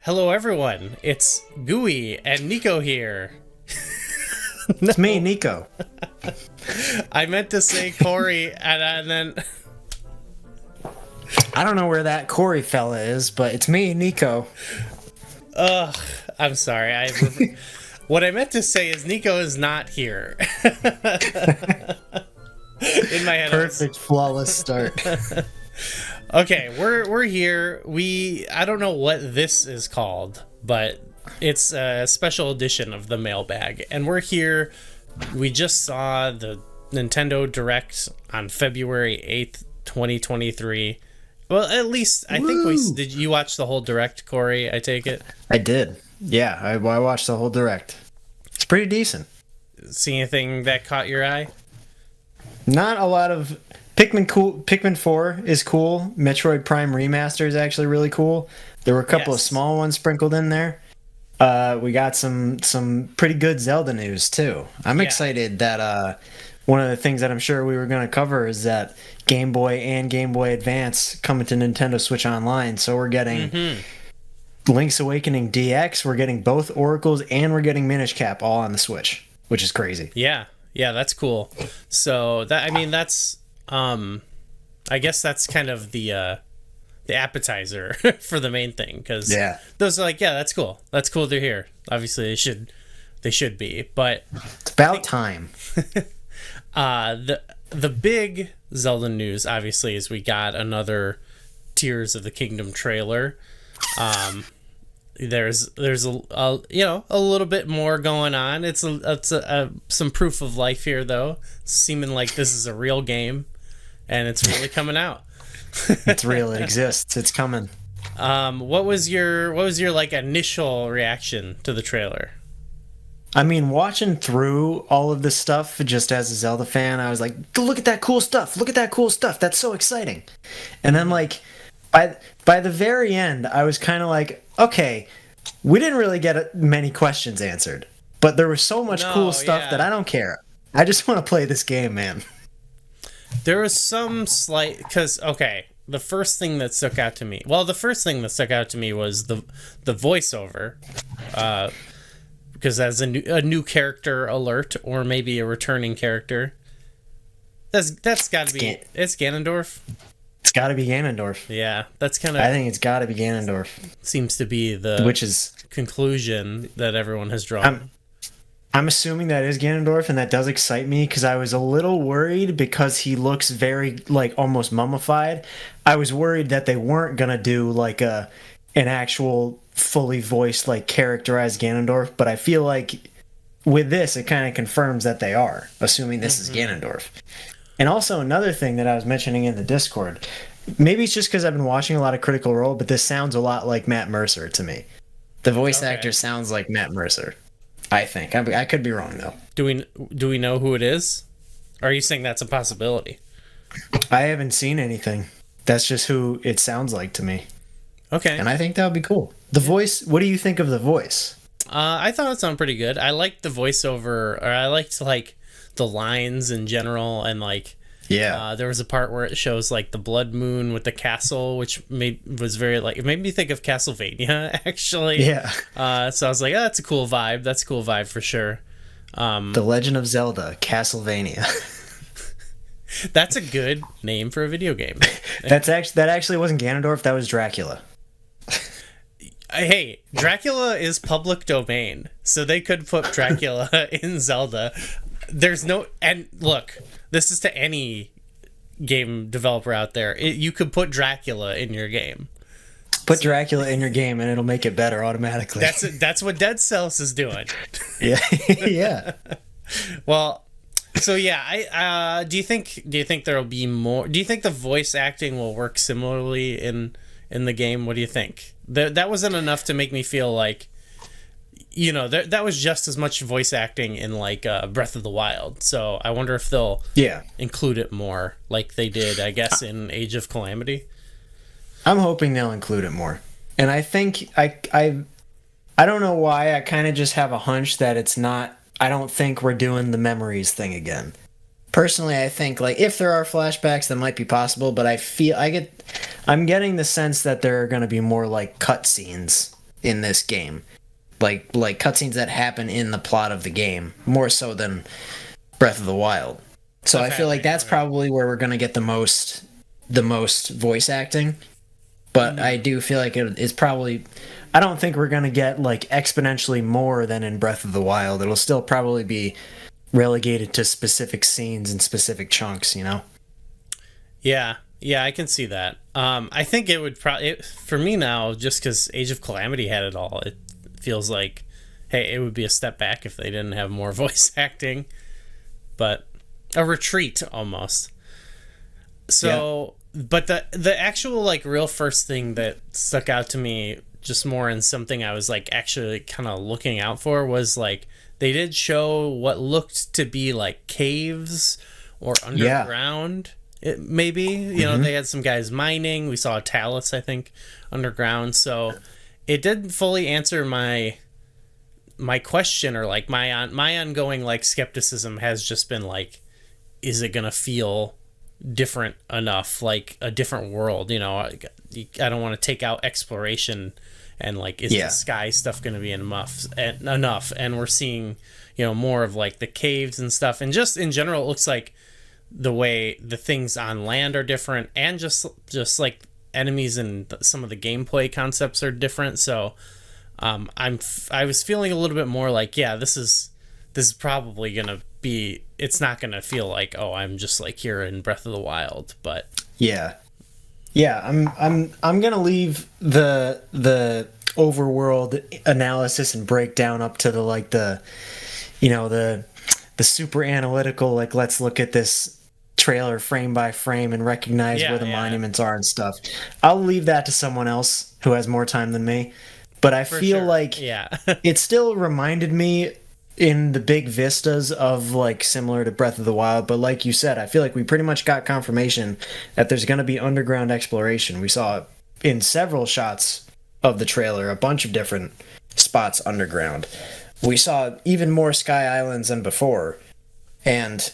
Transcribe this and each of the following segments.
Hello, everyone. It's Gooey and Nico here. It's me, Nico. I meant to say Corey, and then I don't know where that Corey fella is, but it's me, Nico. I'm sorry. What I meant to say is Nico is not here. In my head, Perfect, flawless start. Okay, we're here. I don't know what this is called, but it's a special edition of the mailbag, and we're here. We just saw the Nintendo Direct on February 8th, 2023. Well, at least I think did you watch the whole Direct, Corey? I take it. I did. Yeah, I watched the whole Direct. It's pretty decent. See anything that caught your eye? Not a lot of Pikmin 4 is cool. Metroid Prime Remaster is actually really cool. There were a couple of small ones sprinkled in there. We got some pretty good Zelda news too. I'm excited that one of the things that I'm sure we were going to cover is that Game Boy and Game Boy Advance coming to Nintendo Switch Online. So we're getting Link's Awakening DX, we're getting both Oracles, and we're getting Minish Cap all on the Switch, which is crazy. Yeah, that's cool. So that's I guess that's kind of the appetizer for the main thing, because those are like, that's cool. That's cool they're here. Obviously they should be, but it's about time. The big Zelda news obviously is we got another Tears of the Kingdom trailer. There's a little bit more going on. It's some proof of life here though, seeming like this is a real game and it's really coming out. It's real. It exists. It's coming. What was your like initial reaction to the trailer? I mean, watching through all of this stuff, just as a Zelda fan, I was like, look at that cool stuff. Look at that cool stuff. That's so exciting. And then, like, by the very end, I was kind of like, okay, we didn't really get many questions answered. But there was so much cool stuff that I don't care. I just want to play this game, man. There was some slight... Because, okay, the first thing that stuck out to me was the voiceover. Because as a new character alert, or maybe a returning character. That's got to be... It's Ganondorf? It's got to be Ganondorf. Yeah, that's kind of... I think it's got to be Ganondorf. Seems to be the conclusion that everyone has drawn. I'm assuming that is Ganondorf, and that does excite me, because I was a little worried because he looks very, like, almost mummified. I was worried that they weren't going to do, like, an actual fully voiced, like, characterized Ganondorf, but I feel like with this, it kind of confirms that they are, assuming this is Ganondorf. And also another thing that I was mentioning in the Discord, maybe it's just because I've been watching a lot of Critical Role, but this sounds a lot like Matt Mercer to me. The voice actor sounds like Matt Mercer, I think. I could be wrong, though. Do we know who it is? Or are you saying that's a possibility? I haven't seen anything. That's just who it sounds like to me. Okay. And I think that would be cool. The voice, what do you think of the voice? I thought it sounded pretty good. I liked the voiceover, or I liked, like, the lines in general, and, like... Yeah. There was a part where it shows, like, the blood moon with the castle, which was very, like... It made me think of Castlevania, actually. Yeah. So I was like, that's a cool vibe. That's a cool vibe for sure. The Legend of Zelda, Castlevania. That's a good name for a video game. That actually wasn't Ganondorf, that was Dracula. Hey, Dracula is public domain, so they could put Dracula in Zelda. There's no... And look, this is to any game developer out there. You could put Dracula in your game. Put Dracula in your game and it'll make it better automatically. That's what Dead Cells is doing. Yeah. Yeah. Well, so yeah, do you think there'll be more? Do you think the voice acting will work similarly in the game? What do you think? That wasn't enough to make me feel like, that was just as much voice acting in, like, Breath of the Wild. So I wonder if they'll include it more, like they did, I guess, in Age of Calamity. I'm hoping they'll include it more. And I think I don't know why, I kind of just have a hunch that it's not. I don't think we're doing the memories thing again. Personally, I think, like, if there are flashbacks, that might be possible, but I'm getting the sense that there are going to be more, like, cutscenes in this game. Like cutscenes that happen in the plot of the game, more so than Breath of the Wild. So I feel like that's probably where we're gonna get the most voice acting. But I do feel like it's probably, I don't think we're gonna get like exponentially more than in Breath of the Wild. It'll still probably be relegated to specific scenes and specific chunks, you know? Yeah, I can see that. I think it would probably, for me now, just because Age of Calamity had it all, it feels like, hey, it would be a step back if they didn't have more voice acting. But a retreat almost. So, but the actual like real first thing that stuck out to me, just more in something I was like actually kind of looking out for, was like they did show what looked to be like caves or underground. Maybe, you know, they had some guys mining. We saw a talus, I think, underground. So it didn't fully answer my question, or like my ongoing like skepticism has just been like, is it gonna feel different enough, like a different world? You know, I don't want to take out exploration and like, is the sky stuff gonna be enough? And we're seeing, you know, more of like the caves and stuff, and just in general, it looks like the way the things on land are different, and just like enemies and some of the gameplay concepts are different. So I was feeling a little bit more like, yeah, this is probably gonna be, it's not gonna feel like, oh, I'm just like here in Breath of the Wild. But I'm gonna leave the overworld analysis and breakdown up to the super analytical, like, let's look at this trailer frame by frame and recognize where the monuments are and stuff. I'll leave that to someone else who has more time than me. But I feel like it still reminded me in the big vistas of like similar to Breath of the Wild. But like you said, I feel like we pretty much got confirmation that there's going to be underground exploration. We saw in several shots of the trailer a bunch of different spots underground. We saw even more sky islands than before. And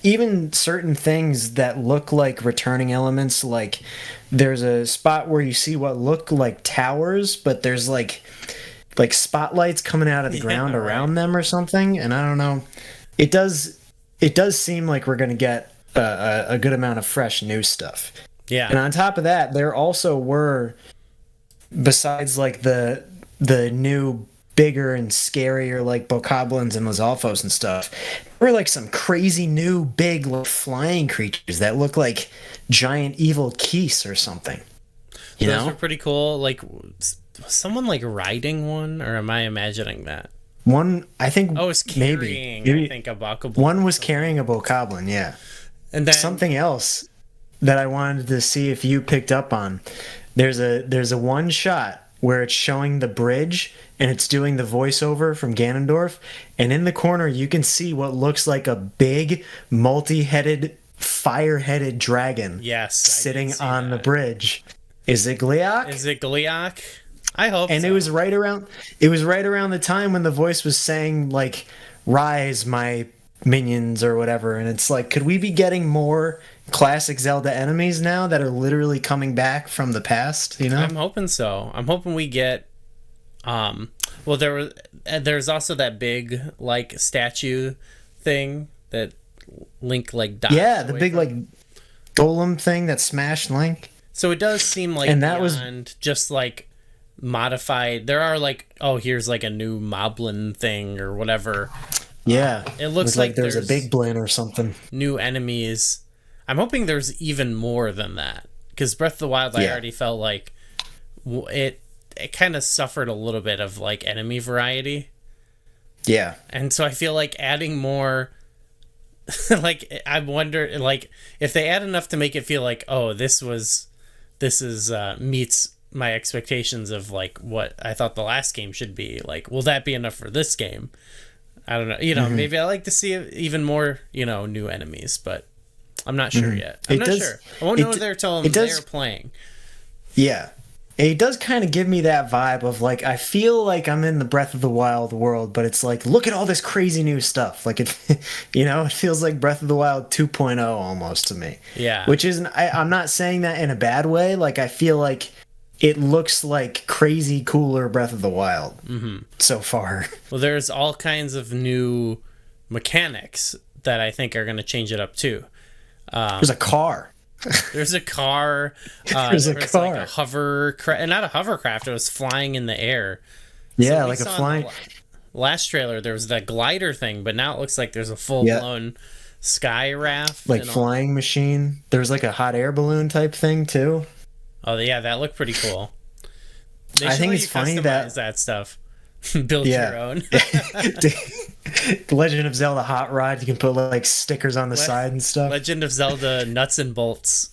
even certain things that look like returning elements, like there's a spot where you see what look like towers, but there's like spotlights coming out of the ground around them or something. And I don't know, it does seem like we're going to get a good amount of fresh new stuff. Yeah. And on top of that, there also were, besides like the new bigger and scarier like bokoblins and Lizalfos and stuff, there were like some crazy new big like flying creatures that look like giant evil geese or something. Those were pretty cool. Like someone like riding one, or am I imagining that? One, I think. Oh, it's carrying. Maybe, I think a bokoblin. One was carrying a bokoblin, yeah. And then something else that I wanted to see if you picked up on. There's a one shot where it's showing the bridge and it's doing the voiceover from Ganondorf, and in the corner you can see what looks like a big multi-headed fire-headed dragon sitting on the bridge. Is it Gleeok? I hope so. And it was right around the time when the voice was saying like, "Rise, my minions," or whatever. And it's like, could we be getting more classic Zelda enemies now that are literally coming back from the past, you know? I'm hoping so. I'm hoping we get well, there's also that big like statue thing that Link like died. Yeah, the big like golem thing that smashed Link. So it does seem like, and that was just like modified. There are like, oh, here's like a new Moblin thing or whatever. Yeah, it looks like there's a big blin or something. New enemies. I'm hoping there's even more than that, because Breath of the Wild, I already felt like it kind of suffered a little bit of like enemy variety. Yeah, and so I feel like adding more. Like I wonder, like if they add enough to make it feel like, oh, this is meets my expectations of like what I thought the last game should be. Like, will that be enough for this game? I don't know. You know, maybe I like to see even more, you know, new enemies, but I'm not sure yet. I'm not sure. I won't know there till they're playing. Yeah. It does kind of give me that vibe of like, I feel like I'm in the Breath of the Wild world, but it's like, look at all this crazy new stuff. Like it, you know, it feels like Breath of the Wild 2.0 almost to me. Yeah. Which isn't, I'm not saying that in a bad way. Like I feel like it looks like crazy cooler Breath of the Wild so far. Well, there's all kinds of new mechanics that I think are going to change it up too. There's a car. There's a car. There's a car. Like a hovercraft, and not a hovercraft. It was flying in the air. Yeah, So like a flying. Last trailer, there was that glider thing, but now it looks like there's a full blown sky raft, like flying machine. There's like a hot air balloon type thing too. Oh yeah, that looked pretty cool. I think it's funny that stuff. Build your own. Legend of Zelda Hot Rod. You can put like stickers on the side and stuff. Legend of Zelda Nuts and Bolts.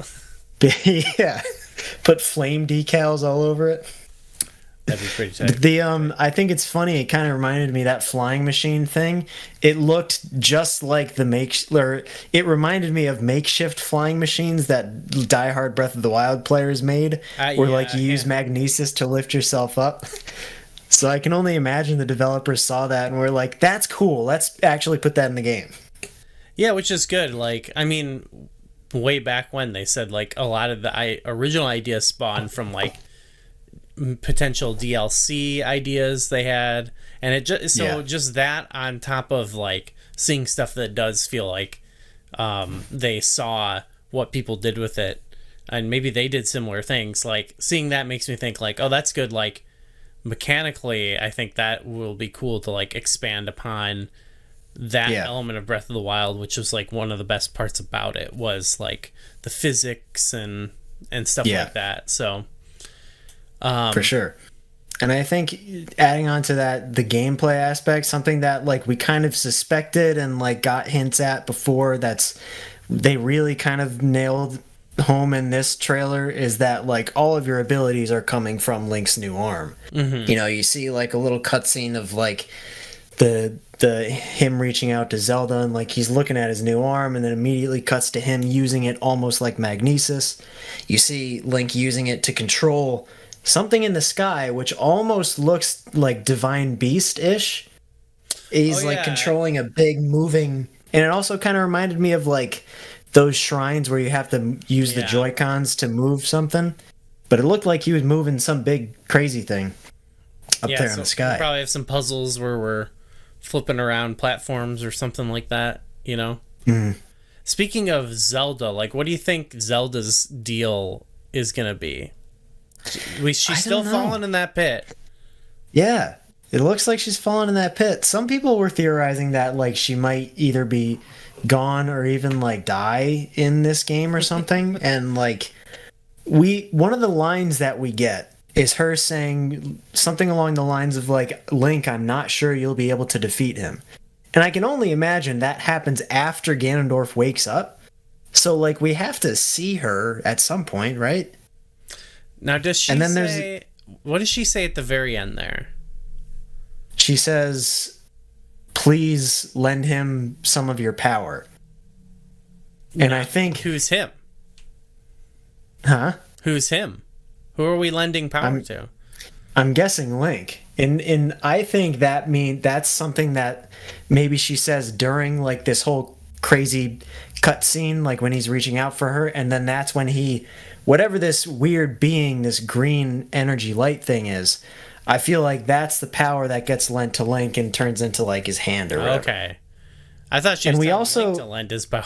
Yeah, put flame decals all over it. That'd be pretty tight. I think it's funny. It kind of reminded me that flying machine thing. It looked just like it reminded me of makeshift flying machines that diehard Breath of the Wild players made, where like you use magnesis to lift yourself up. So I can only imagine the developers saw that and were like, "That's cool. Let's actually put that in the game." Yeah, which is good. Like, I mean, way back when they said like a lot of the original ideas spawned from like potential DLC ideas they had, and it just that on top of like seeing stuff that does feel like they saw what people did with it, and maybe they did similar things. Like seeing that makes me think like, oh, that's good. Like mechanically, I think that will be cool to like expand upon that element of Breath of the Wild, which was like one of the best parts about it was like the physics and stuff like that. So for sure. And I think adding on to that, the gameplay aspect, something that like we kind of suspected and like got hints at before, they really kind of nailed home in this trailer, is that like all of your abilities are coming from Link's new arm. You know, you see like a little cutscene of like the him reaching out to Zelda, and like he's looking at his new arm, and then immediately cuts to him using it almost like magnesis. You see Link using it to control something in the sky, which almost looks like Divine Beast-ish. He's like controlling a big moving, and it also kind of reminded me of like those shrines where you have to use the Joy-Cons to move something. But it looked like he was moving some big crazy thing up there in the sky. We probably have some puzzles where we're flipping around platforms or something like that, you know? Speaking of Zelda, like what do you think Zelda's deal is going to be? She's still falling in that pit. Yeah, it looks like she's falling in that pit. Some people were theorizing that like she might either be gone or even like die in this game or something. And like one of the lines that we get is her saying something along the lines of like, Link, I'm not sure you'll be able to defeat him. And I can only imagine that happens after Ganondorf wakes up. So like we have to see her at some point, right? Now, does she say... What does she say at the very end there? She says, please lend him some of your power. And I think... Who's him? Huh? Who's him? Who are we lending power to? I'm guessing Link. And I think that's something that maybe she says during like this whole crazy cutscene, like when he's reaching out for her, and then that's when whatever this weird being, this green energy light thing is, I feel like that's the power that gets lent to Link and turns into like his hand or whatever. Okay. I thought she was telling Link to lend his power.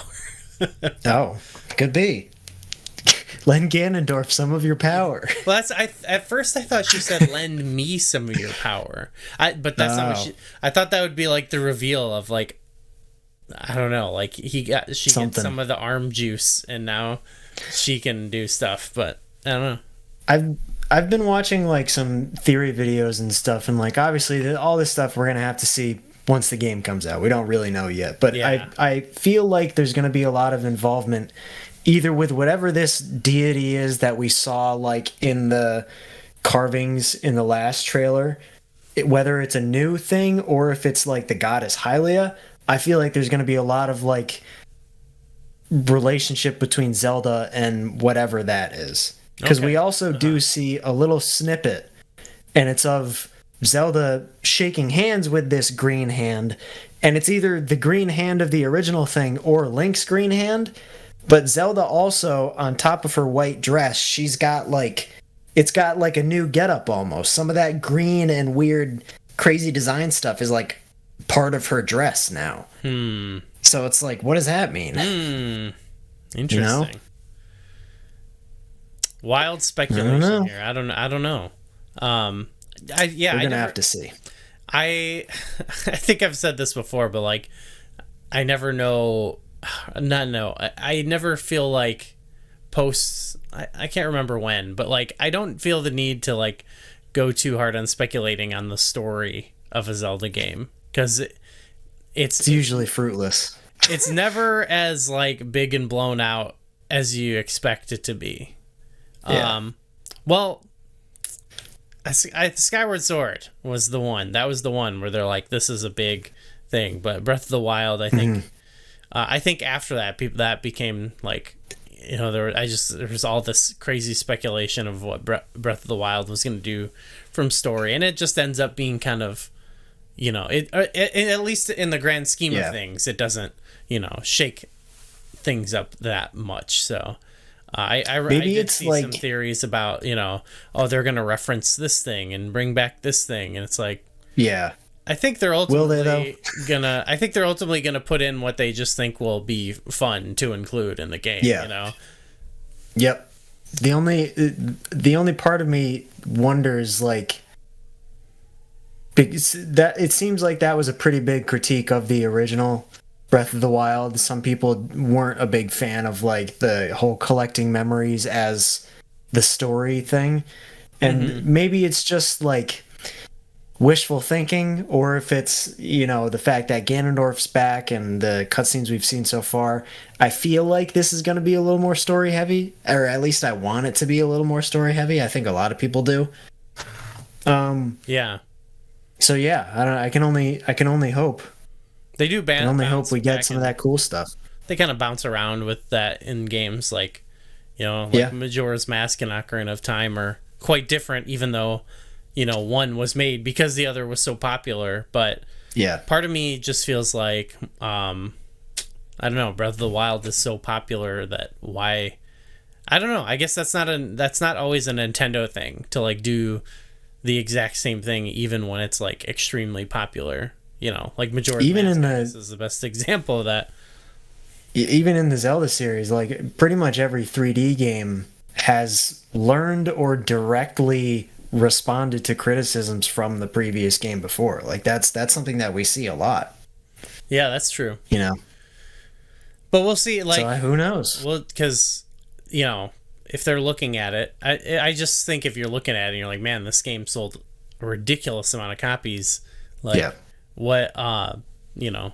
Oh, could be. Lend Ganondorf some of your power. Well, at first I thought she said lend me some of your power. But that's not what I thought that would be like the reveal of like, I don't know, like she gets some of the arm juice and now she can do stuff, but I don't know. I've been watching like some theory videos and stuff, and like obviously all this stuff we're gonna have to see once the game comes out. We don't really know yet, but I feel like there's gonna be a lot of involvement either with whatever this deity is that we saw like in the carvings in the last trailer, whether it's a new thing or if it's like the goddess Hylia. I feel like there's gonna be a lot of like relationship between Zelda and whatever that is, because we also do see a little snippet, and it's of Zelda shaking hands with this green hand, and it's either the green hand of the original thing or Link's green hand. But Zelda also, on top of her white dress, she's got like it's got like a new getup almost. Some of that green and weird, crazy design stuff is like part of her dress now. So it's like, what does that mean? Interesting. You know? Wild speculation here. I don't know. We're gonna have to see. I think I've said this before, but like, I never know. I never feel like posts. I can't remember when, but like, I don't feel the need to like go too hard on speculating on the story of a Zelda game, because it's usually fruitless. It's never as like big and blown out as you expect it to be. Yeah. Well, Skyward Sword was the one. That was the one where they're like, this is a big thing. But Breath of the Wild, I think, I think after that, that became like, you know, there was all this crazy speculation of what Breath of the Wild was going to do from story, and it just ends up being kind of, you know, it at least in the grand scheme of things, it doesn't, you know, shake things up that much. So. I did see like some theories about, you know, they're going to reference this thing and bring back this thing, and it's like, I think they're ultimately gonna put in what they just think will be fun to include in the game. You know. Yep. The only part of me wonders, like, because that it seems like that was a pretty big critique of the original Breath of the Wild. Some people weren't a big fan of like the whole collecting memories as the story thing, and maybe it's just like wishful thinking, or if it's, you know, the fact that Ganondorf's back and the cutscenes we've seen so far. I feel like this is going to be a little more story heavy, or at least I want it to be a little more story heavy. I think a lot of people do. So yeah, I can only hope. They do I only hope we get some of that cool stuff. They kind of bounce around with that in games like, you know, like Majora's Mask and Ocarina of Time are quite different, even though, you know, one was made because the other was so popular. But part of me just feels like, I don't know, Breath of the Wild is so popular that why, I don't know. I guess that's not always a Nintendo thing to like do the exact same thing, even when it's like extremely popular. You know, like Majora's Mask is the best example of that. Even in the Zelda series, like pretty much every 3D game has learned or directly responded to criticisms from the previous game before. Like that's something that we see a lot. Yeah, that's true. You know, but we'll see. Like, so who knows? Well, because, you know, if they're looking at it, I just think if you're looking at it and you're like, man, this game sold a ridiculous amount of copies. Like, what, you know,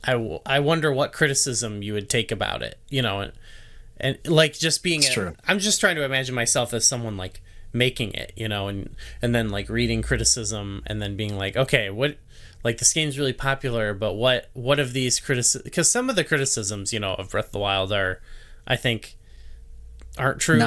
I wonder what criticism you would take about it, you know, and like just being, I'm just trying to imagine myself as someone like making it, you know, and then like reading criticism and then being like, okay, what, like this game's really popular, but what of these because some of the criticisms, you know, of Breath of the Wild are, I think, aren't true,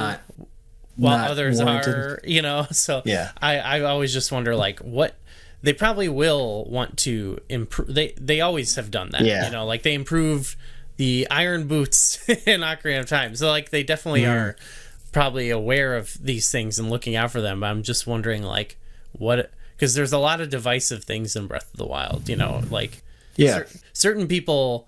while others are, you know, so I always just wonder like what. They probably will want to improve. They always have done that. You know, like they improved the iron boots in Ocarina of Time. So like they definitely are probably aware of these things and looking out for them. But I'm just wondering like what, because there's a lot of divisive things in Breath of the Wild, you know, like certain people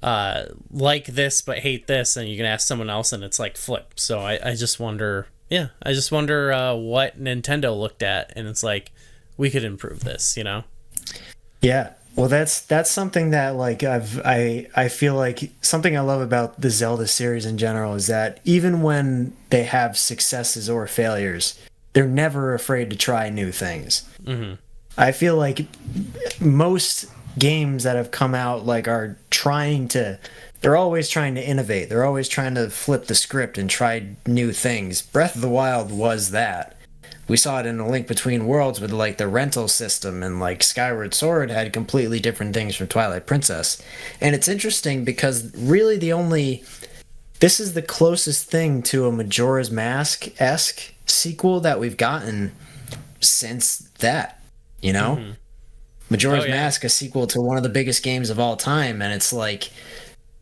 like this but hate this, and you can ask someone else and it's like flip. So I just wonder what Nintendo looked at and it's like, we could improve this, you know? Yeah. Well, that's something that like I feel like something I love about the Zelda series in general is that even when they have successes or failures, they're never afraid to try new things. I feel like most games that have come out like they're always trying to innovate. They're always trying to flip the script and try new things. Breath of the Wild was that. We saw it in A Link Between Worlds with like the rental system, and like Skyward Sword had completely different things from Twilight Princess. And it's interesting because really this is the closest thing to a Majora's Mask-esque sequel that we've gotten since that, you know? Majora's Mask, a sequel to one of the biggest games of all time, and it's like,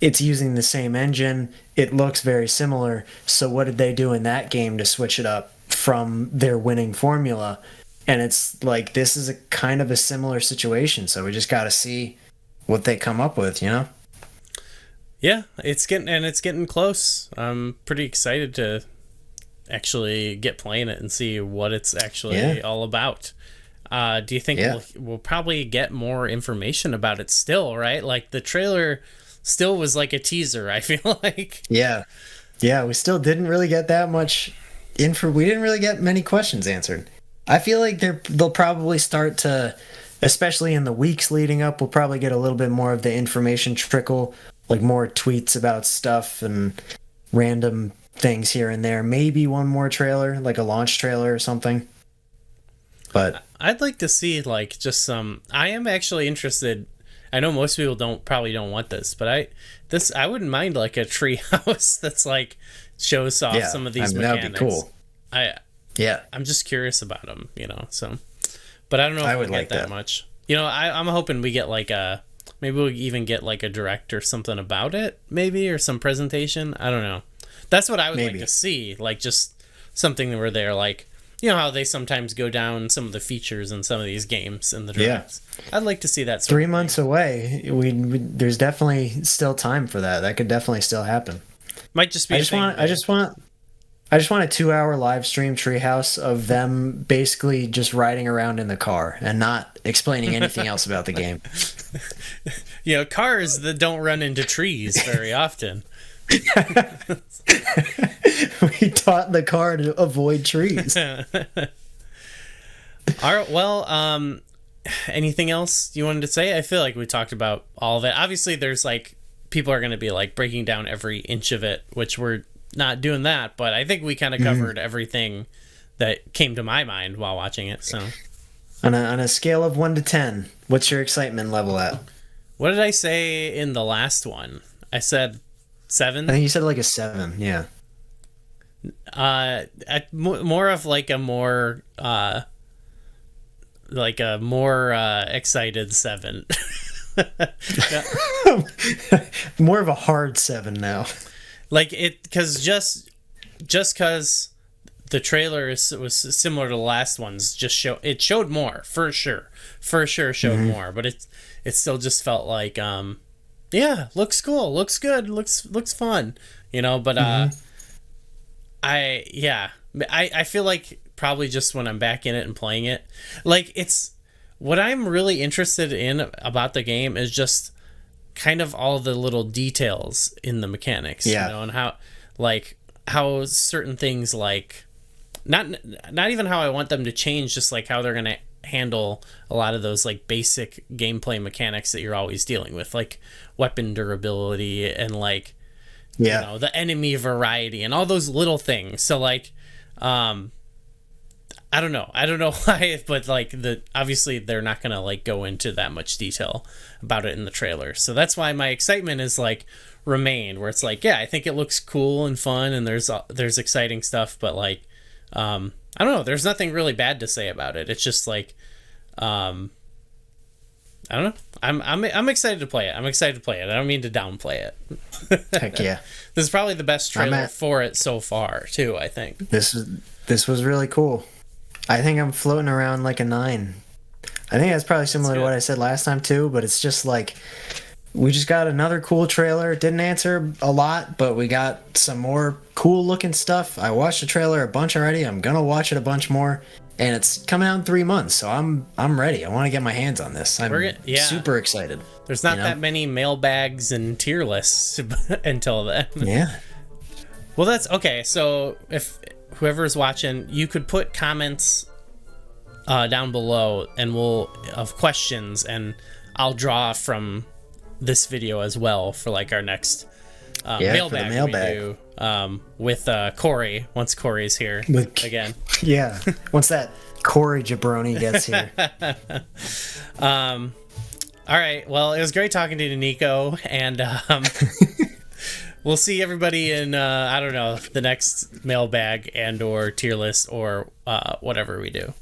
it's using the same engine, it looks very similar, so what did they do in that game to switch it up from their winning formula. And it's like, this is a kind of a similar situation. So we just got to see what they come up with, you know? Yeah, it's getting close. I'm pretty excited to actually get playing it and see what it's actually all about. Do you think we'll probably get more information about it still, right? Like the trailer still was like a teaser, I feel like. Yeah, we still didn't really get that much info. We didn't really get many questions answered. I feel like they'll probably start to, especially in the weeks leading up, we'll probably get a little bit more of the information trickle, like more tweets about stuff and random things here and there. Maybe one more trailer, like a launch trailer or something. But I'd like to see like just some. I am actually interested. I know most people probably don't want this, but I wouldn't mind like a tree house that's like shows off some of these mechanics. That'd be cool. I'm just curious about them, you know. So, but I don't know if we get that much. You know, I'm hoping we get like maybe we'll even get like a direct or something about it, maybe, or some presentation. I don't know. That's what I would like to see, like just something where they're like, you know how they sometimes go down some of the features in some of these games in the directs. I'd like to see that. 3 months away. There's definitely still time for that. That could definitely still happen. Might just be. I just want a 2-hour live stream treehouse of them basically just riding around in the car and not explaining anything else about the game. You know, cars that don't run into trees very often. We taught the car to avoid trees. All right. Well, anything else you wanted to say? I feel like we talked about all of it. Obviously, there's like people are going to be like breaking down every inch of it, which we're not doing that. But I think we kind of covered everything that came to my mind while watching it. So, on a scale of 1 to 10, what's your excitement level at? What did I say in the last one? I said 7. I think you said like a 7. Yeah. More of like a more excited 7. More of a hard 7 now. Like it, because just because the trailer was similar to the last ones, it showed more for sure showed more, but it still just felt like looks cool, looks good, looks fun, you know. But I feel like probably just when I'm back in it and playing it, like it's what I'm really interested in about the game is just kind of all the little details in the mechanics, you know, and how certain things, like not even how I want them to change, just like how they're going to handle a lot of those like basic gameplay mechanics that you're always dealing with, like weapon durability and like you know, the enemy variety and all those little things. So like I don't know why, but like obviously they're not gonna like go into that much detail about it in the trailer. So that's why my excitement is like remained, where it's like, yeah, I think it looks cool and fun, and there's exciting stuff, but like I don't know, there's nothing really bad to say about it. It's just like I don't know. I'm excited to play it. I don't mean to downplay it. Heck yeah. This is probably the best trailer for it so far too, I think. This was really cool. I think I'm floating around like a 9. I think that's probably similar to what I said last time too, but it's just like we just got another cool trailer. It didn't answer a lot, but we got some more cool looking stuff. I watched the trailer a bunch already. I'm gonna watch it a bunch more, and it's coming out in 3 months, so I'm ready. I want to get my hands on this. I'm super excited. There's not that many mailbags and tier lists until then. Yeah. Well, that's okay. So if whoever's watching, you could put comments down below of questions, and I'll draw from this video as well for like our next mailbag we do with Corey, once Corey's here again. Yeah, once that Corey jabroni gets here. All right, well, it was great talking to you, Nico, and we'll see everybody in I don't know, the next mailbag and or tier list or whatever we do.